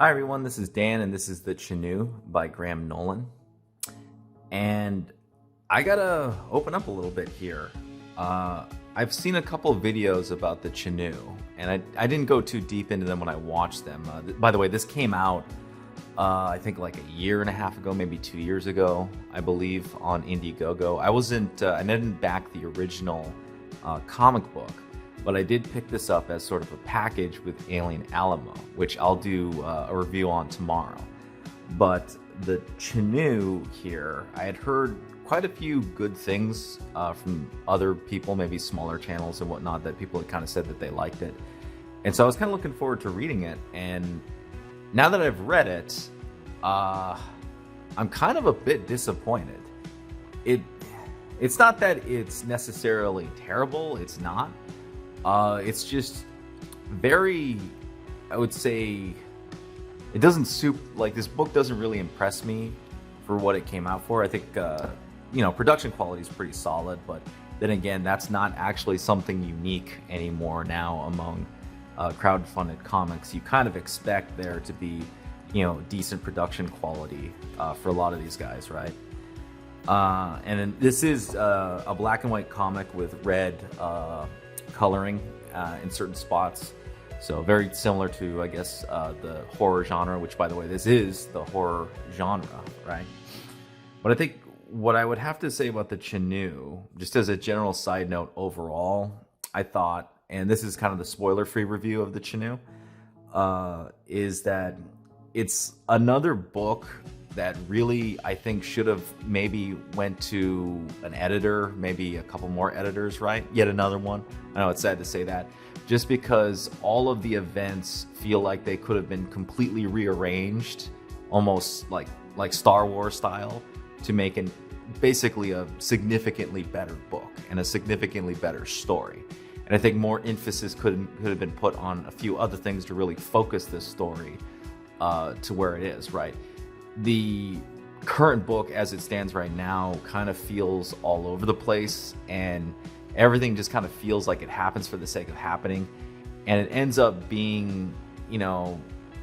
Hi everyone, this is Dan and this is the Chenoo by Nolan. And I gotta open up a little bit here. I've seen a couple of videos about the Chenoo, and I didn't go too deep into them when I watched them. By the way, this came out I think like a year and a half ago, maybe 2 years ago, I believe, on Indiegogo. I didn't back the original comic book, but I did pick this up as sort of a package with Alien Alamo, which I'll do a review on tomorrow. But the Chenoo here, I had heard quite a few good things from other people, maybe smaller channels and whatnot, that people had kind of said that they liked it. And so I was kind of looking forward to reading it. And now that I've read it, I'm kind of a bit disappointed. It's not that it's necessarily terrible, it's not. It's just very, I would say, it doesn't this book doesn't really impress me for what it came out for. I think, production quality is pretty solid, but then again, that's not actually something unique anymore now among crowdfunded comics. You kind of expect there to be, decent production quality for a lot of these guys, right? And then this is a black and white comic with red coloring in certain spots. So very similar to, I guess, the horror genre, which, by the way, this is the horror genre, right? But I think what I would have to say about the Chenoo, just as a general side note overall, I thought, and this is kind of the spoiler-free review of the Chenoo, is that it's another book that really, I think, should have maybe went to an editor, maybe a couple more editors, right? Yet another one. I know it's sad to say that, just because all of the events feel like they could have been completely rearranged, almost like Star Wars style, to make basically a significantly better book and a significantly better story. And I think more emphasis could have been put on a few other things to really focus this story to where it is, right? The current book as it stands right now kind of feels all over the place, and everything just kind of feels like it happens for the sake of happening, and it ends up being,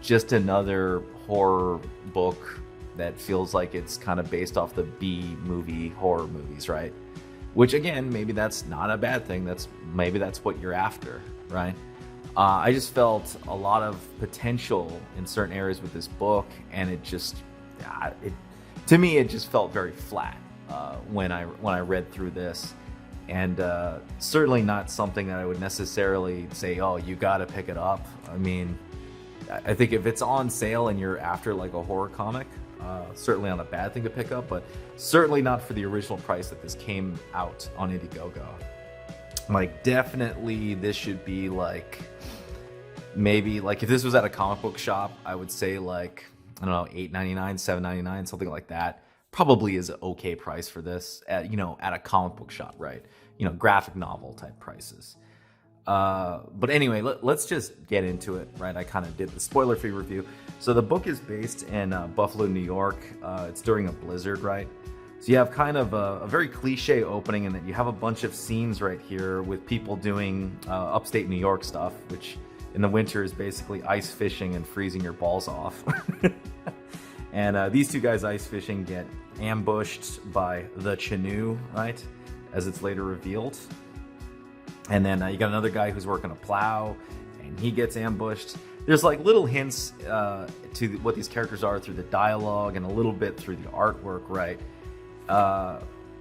just another horror book that feels like it's kind of based off the B movie horror movies, right? Which, again, maybe that's not a bad thing. Maybe that's what you're after, right? I just felt a lot of potential in certain areas with this book, and to me, it just felt very flat when I read through this, and certainly not something that I would necessarily say, oh, you got to pick it up. I mean, I think if it's on sale and you're after like a horror comic, certainly not a bad thing to pick up, but certainly not for the original price that this came out on Indiegogo. Like, definitely this should be like, maybe like if this was at a comic book shop, I would say like, I don't know, $8.99, $7.99, something like that. Probably is an okay price for this at a comic book shop, right? Graphic novel type prices. But anyway, let's just get into it, right? I kind of did the spoiler-free review. So the book is based in Buffalo, New York. It's during a blizzard, right? So you have kind of a very cliche opening in that you have a bunch of scenes right here with people doing upstate New York stuff, which in the winter is basically ice fishing and freezing your balls off. And these two guys ice fishing get ambushed by the Chenoo, right? As it's later revealed. And then you got another guy who's working a plow, and he gets ambushed. There's like little hints to what these characters are through the dialogue and a little bit through the artwork, right?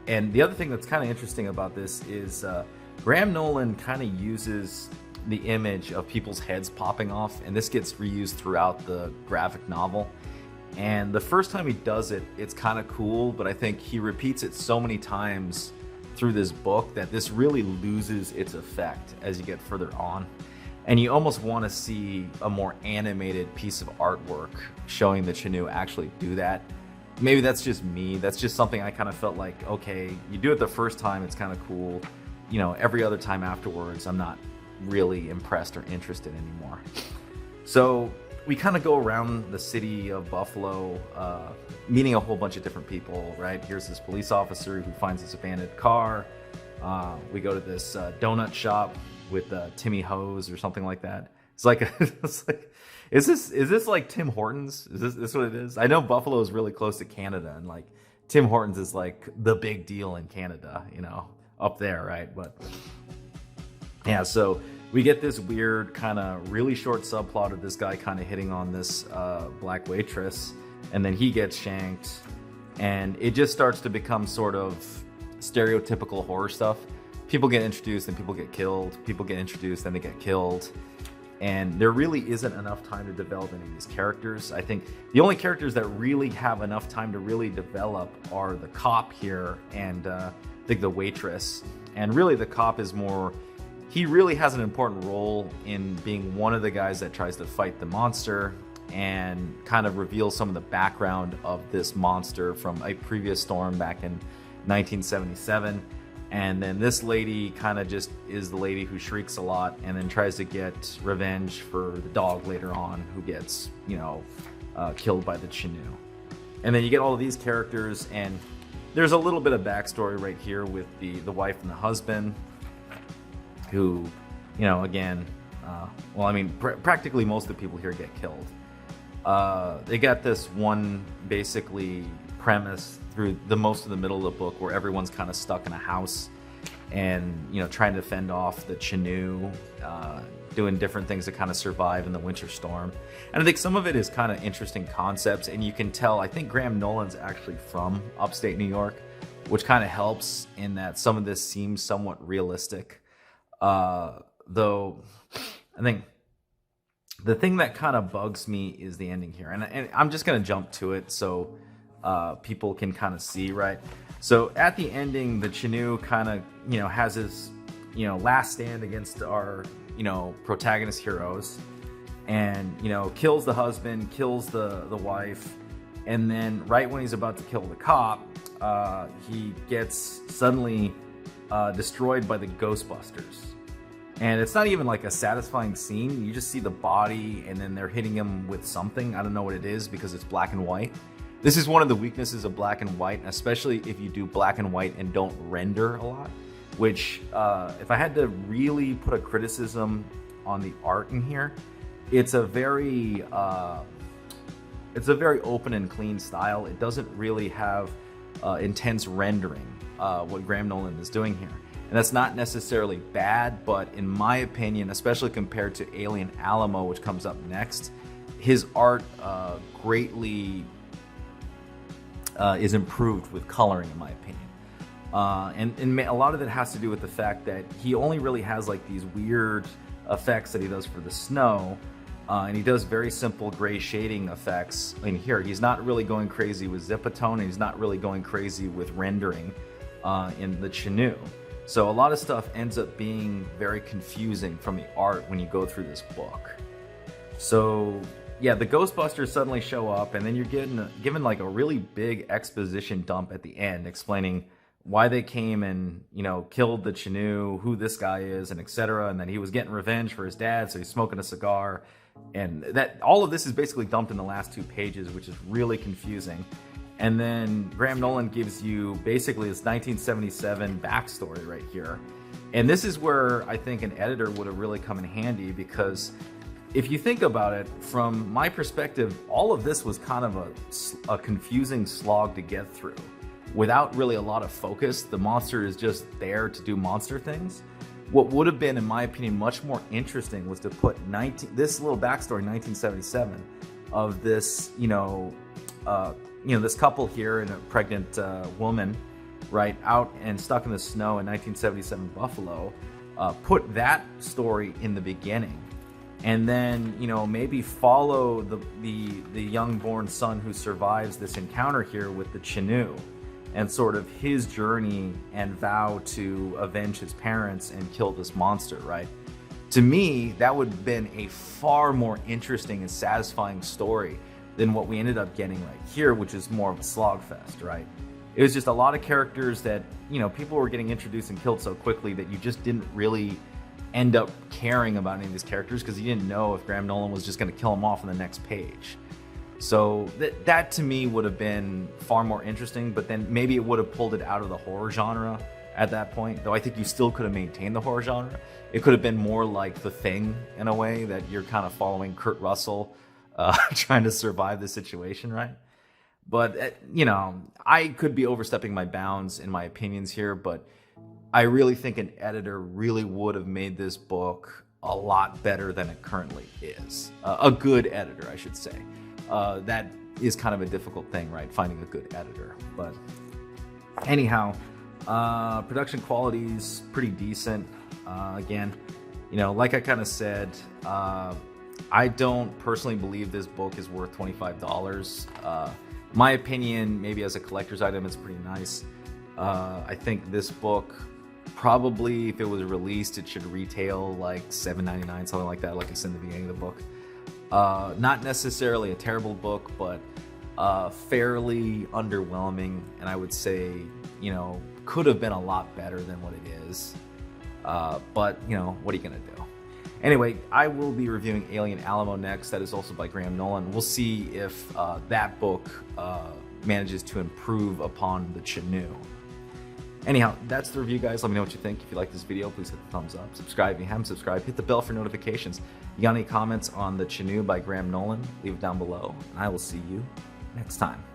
And the other thing that's kind of interesting about this is Nolan kind of uses the image of people's heads popping off, and this gets reused throughout the graphic novel. And the first time he does it, it's kind of cool, but I think he repeats it so many times through this book that this really loses its effect as you get further on. And you almost want to see a more animated piece of artwork showing the Chenoo actually do that. Maybe that's just me. That's just something I kind of felt like, okay, you do it the first time, it's kind of cool. Every other time afterwards, I'm not really impressed or interested anymore. So we kind of go around the city of Buffalo, meeting a whole bunch of different people, right? Here's this police officer who finds this abandoned car. We go to this donut shop with Timmy Hose or something like that. It's like, it's like, is this like Tim Hortons? Is this what it is? I know Buffalo is really close to Canada, and like Tim Hortons is like the big deal in Canada, up there, right? But yeah, so we get this weird kind of really short subplot of this guy kind of hitting on this black waitress, and then he gets shanked, and it just starts to become sort of stereotypical horror stuff. People get introduced and people get killed. People get introduced and they get killed. And there really isn't enough time to develop any of these characters. I think the only characters that really have enough time to really develop are the cop here and I think the waitress. And really the cop is more, he really has an important role in being one of the guys that tries to fight the monster and kind of reveal some of the background of this monster from a previous storm back in 1977. And then this lady kind of just is the lady who shrieks a lot and then tries to get revenge for the dog later on who gets, killed by the Chenoo. And then you get all of these characters, and there's a little bit of backstory right here with the wife and the husband who, again, practically most of the people here get killed. They got this one basically premise through the most of the middle of the book where everyone's kind of stuck in a house and trying to fend off the Chenoo, doing different things to kind of survive in the winter storm. And I think some of it is kind of interesting concepts, and you can tell, I think Graham Nolan's actually from upstate New York, which kind of helps in that some of this seems somewhat realistic, though I think the thing that kind of bugs me is the ending here, and I'm just going to jump to it so people can kind of see, right? So at the ending, the Chenoo kind of, has his, last stand against our, protagonist heroes, and, kills the husband, kills the wife, and then right when he's about to kill the cop, he gets suddenly destroyed by the Ghostbusters. And it's not even like a satisfying scene. You just see the body, and then they're hitting him with something. I don't know what it is because it's black and white. This is one of the weaknesses of black and white, especially if you do black and white and don't render a lot, which if I had to really put a criticism on the art in here, it's a very open and clean style. It doesn't really have intense rendering, what Graham Nolan is doing here. And that's not necessarily bad, but in my opinion, especially compared to Alien Alamo, which comes up next, his art greatly is improved with coloring, in my opinion. And a lot of it has to do with the fact that he only really has like these weird effects that he does for the snow, and he does very simple gray shading effects. I mean, here, he's not really going crazy with Zipatone, and he's not really going crazy with rendering in the Chenoo. So a lot of stuff ends up being very confusing from the art when you go through this book. So yeah, the Ghostbusters suddenly show up, and then you're given like a really big exposition dump at the end explaining why they came and, killed the Chenoo, who this guy is, and etc. And then he was getting revenge for his dad, so he's smoking a cigar. And that all of this is basically dumped in the last 2 pages, which is really confusing. And then Graham Nolan gives you basically this 1977 backstory right here. And this is where I think an editor would have really come in handy, because if you think about it, from my perspective, all of this was kind of a confusing slog to get through. Without really a lot of focus, the monster is just there to do monster things. What would have been, in my opinion, much more interesting was to put this little backstory, 1977, of this, this couple here and a pregnant woman, right, out and stuck in the snow in 1977 Buffalo. Put that story in the beginning, and then maybe follow the young-born son who survives this encounter here with the Chenoo, and sort of his journey and vow to avenge his parents and kill this monster, right? To me, that would have been a far more interesting and satisfying story than what we ended up getting right here, which is more of a slogfest, right? It was just a lot of characters that, people were getting introduced and killed so quickly that you just didn't really end up caring about any of these characters, because you didn't know if Graham Nolan was just going to kill them off on the next page. So that to me would have been far more interesting, but then maybe it would have pulled it out of the horror genre at that point, though I think you still could have maintained the horror genre. It could have been more like The Thing in a way, that you're kind of following Kurt Russell trying to survive the situation, right? But, you know, I could be overstepping my bounds in my opinions here, but I really think an editor really would have made this book a lot better than it currently is. A good editor, I should say. That is kind of a difficult thing, right? Finding a good editor. But anyhow, production quality is pretty decent. Again, you know, like I kind of said, I don't personally believe this book is worth $25. My opinion, maybe as a collector's item, it's pretty nice. I think this book, probably if it was released, it should retail like $7.99, something like that, like I said in the beginning of the book. Not necessarily a terrible book, but fairly underwhelming, and I would say, you know, could have been a lot better than what it is. But, you know, what are you gonna do? Anyway, I will be reviewing Alien Alamo next. That is also by Graham Nolan. We'll see if that book manages to improve upon the Chenoo. Anyhow, that's the review, guys. Let me know what you think. If you like this video, please hit the thumbs up. Subscribe if you haven't subscribed. Hit the bell for notifications. You got any comments on the Chenoo by Graham Nolan? Leave it down below, and I will see you next time.